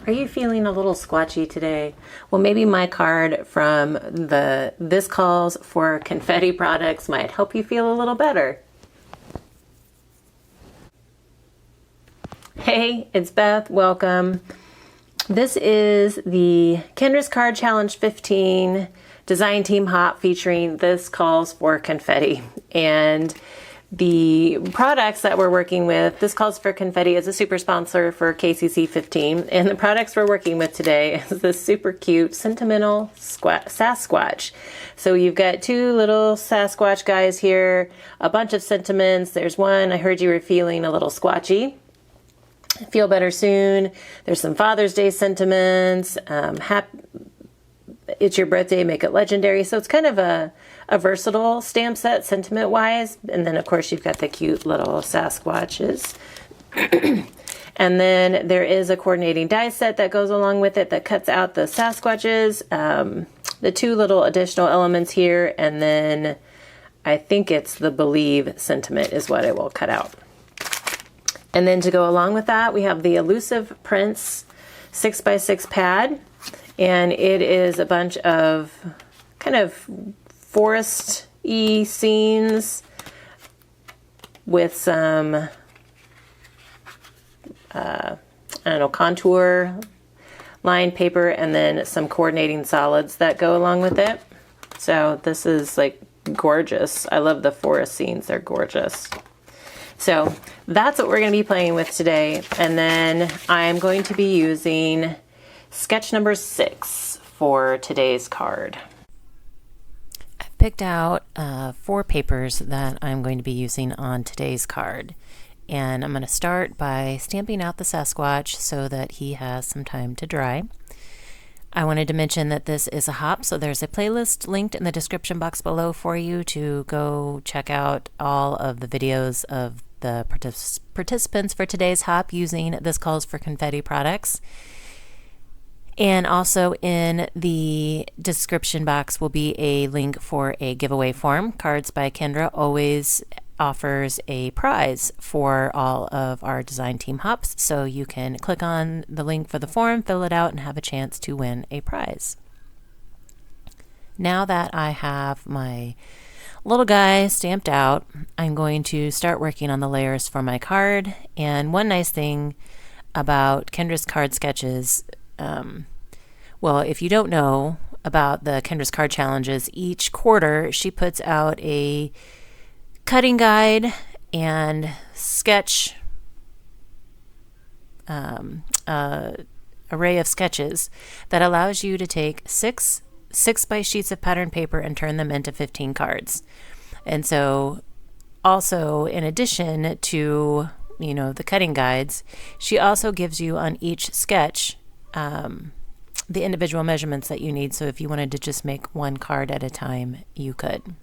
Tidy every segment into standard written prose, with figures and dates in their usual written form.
Are you feeling a little squatchy today? Well, maybe my card from the This Calls for Confetti products might help you feel a little better. Hey, it's Beth. Welcome. This is the Kendras Card Challenge 15 Design Team Hop featuring This Calls for Confetti. And the products that we're working with, This Calls for Confetti is a super sponsor for KCC 15. And the products we're working with today is this super cute sentimental Sasquatch. So you've got two little Sasquatch guys here, a bunch of sentiments. There's one, I heard you were feeling a little squatchy. Feel better soon. There's some Father's Day sentiments. It's your birthday, make it legendary. So it's kind of a versatile stamp set sentiment wise. And then of course you've got the cute little Sasquatches. And then there is a coordinating die set that goes along with it that cuts out the Sasquatches, the two little additional elements here. And then I think it's the Believe sentiment is what it will cut out. And then to go along with that, we have the Elusive Prince 6x6 pad. And it is a bunch of kind of forest-y scenes with some, I don't know, contour line paper and then some coordinating solids that go along with it. So this is like gorgeous. I love the forest scenes. They're gorgeous. So that's what we're going to be playing with today. And then I'm going to be using sketch number 6 for today's card. I've picked out 4 papers that I'm going to be using on today's card. And I'm going to start by stamping out the Sasquatch so that he has some time to dry. I wanted to mention that this is a hop, so there's a playlist linked in the description box below for you to go check out all of the videos of the participants for today's hop using This Calls for Confetti products. And also in the description box will be a link for a giveaway form. Cards by Kendra always offers a prize for all of our design team hops, so you can click on the link for the form, fill it out, and have a chance to win a prize. Now that I have my little guy stamped out, I'm going to start working on the layers for my card. And one nice thing about Kendra's card sketches, well, if you don't know about the Kendra's card challenges, each quarter she puts out a cutting guide and sketch array of sketches that allows you to take 6 by sheets of pattern paper and turn them into 15 cards. And so also in addition to, you know, the cutting guides, she also gives you on each sketch the individual measurements that you need. So if you wanted to just make one card at a time, you could.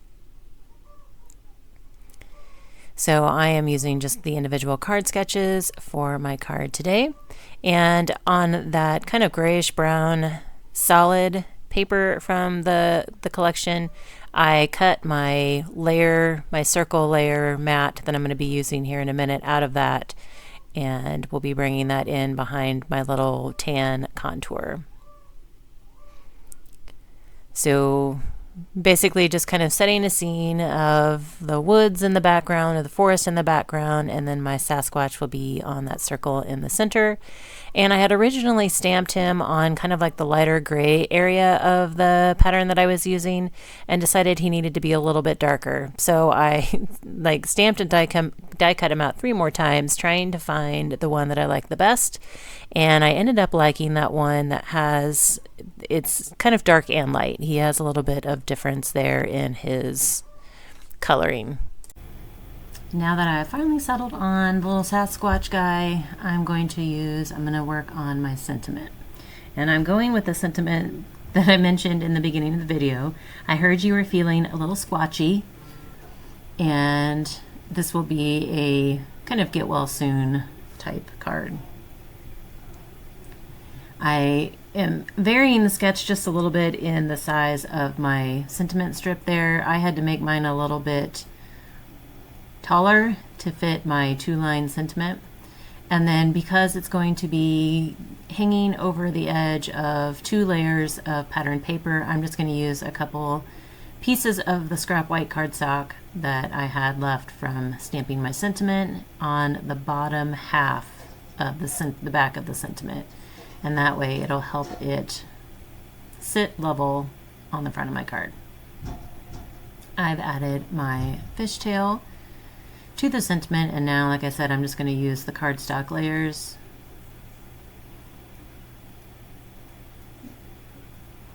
So I am using just the individual card sketches for my card today. And on that kind of grayish brown solid paper from the collection, I cut my layer, my circle layer mat that I'm going to be using here in a minute out of that. And we'll be bringing that in behind my little tan contour. So basically just kind of setting a scene of the woods in the background or the forest in the background, and then my Sasquatch will be on that circle in the center. And I had originally stamped him on kind of like the lighter gray area of the pattern that I was using and decided he needed to be a little bit darker. So I like stamped and die cut him out 3 more times trying to find the one that I like the best. And I ended up liking that one that has, it's kind of dark and light. He has a little bit of difference there in his coloring. Now that I've finally settled on the little Sasquatch guy, I'm going to work on my sentiment. And I'm going with the sentiment that I mentioned in the beginning of the video. I heard you were feeling a little squatchy, and this will be a kind of get well soon type card. I am varying the sketch just a little bit in the size of my sentiment strip there. I had to make mine a little bit taller to fit my 2-line sentiment. And then because it's going to be hanging over the edge of 2 layers of patterned paper. I'm just going to use a couple pieces of the scrap white cardstock that I had left from stamping my sentiment on the bottom half of the back of the sentiment, and that way it'll help it sit level on the front of my card. I've added my fishtail to the sentiment, and now, like I said, I'm just going to use the cardstock layers.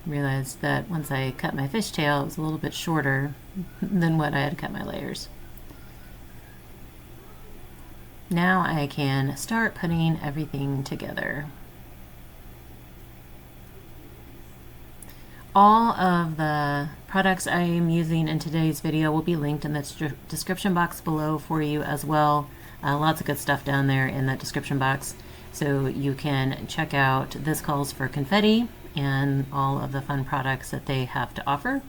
Realized that once I cut my fishtail, it was a little bit shorter than what I had cut my layers. Now I can start putting everything together. All of the products I am using in today's video will be linked in the description box below for you as well. Lots of good stuff down there in the description box, so you can check out This Calls for Confetti and all of the fun products that they have to offer.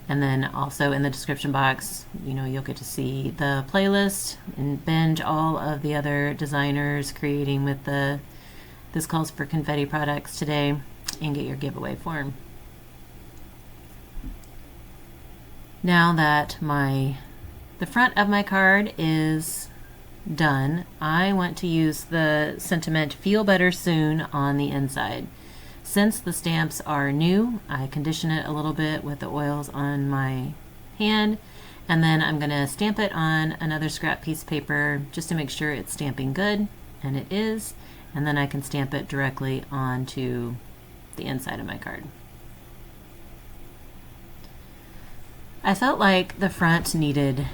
And then also in the description box, you'll get to see the playlist and binge all of the other designers creating with the This Calls for Confetti products today, and get your giveaway form. Now that the front of my card is done, I want to use the sentiment Feel Better Soon on the inside. Since the stamps are new, I condition it a little bit with the oils on my hand, and then I'm going to stamp it on another scrap piece of paper just to make sure it's stamping good, and it is, and then I can stamp it directly onto the inside of my card. I felt like the front needed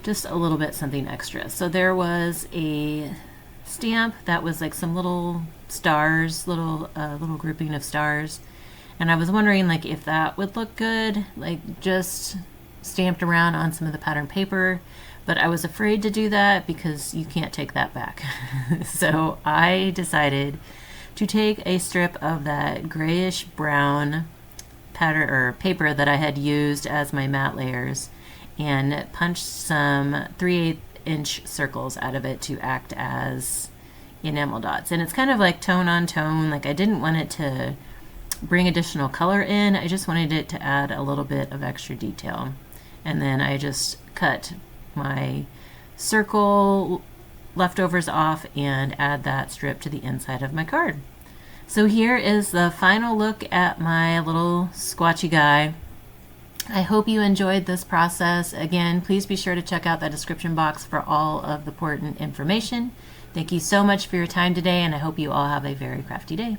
just a little bit something extra, so there was a stamp that was like some little stars, little grouping of stars, and I was wondering like if that would look good, like just stamped around on some of the pattern paper, but I was afraid to do that because you can't take that back. So I decided to take a strip of that grayish brown pattern or paper that I had used as my matte layers and punched some 3/8 inch circles out of it to act as enamel dots. And it's kind of like tone on tone. Like I didn't want it to bring additional color in, I just wanted it to add a little bit of extra detail. And then I just cut my circle leftovers off and add that strip to the inside of my card. So here is the final look at my little Squatchy guy. I hope you enjoyed this process. Again, please be sure to check out the description box for all of the important information. Thank you so much for your time today, and I hope you all have a very crafty day.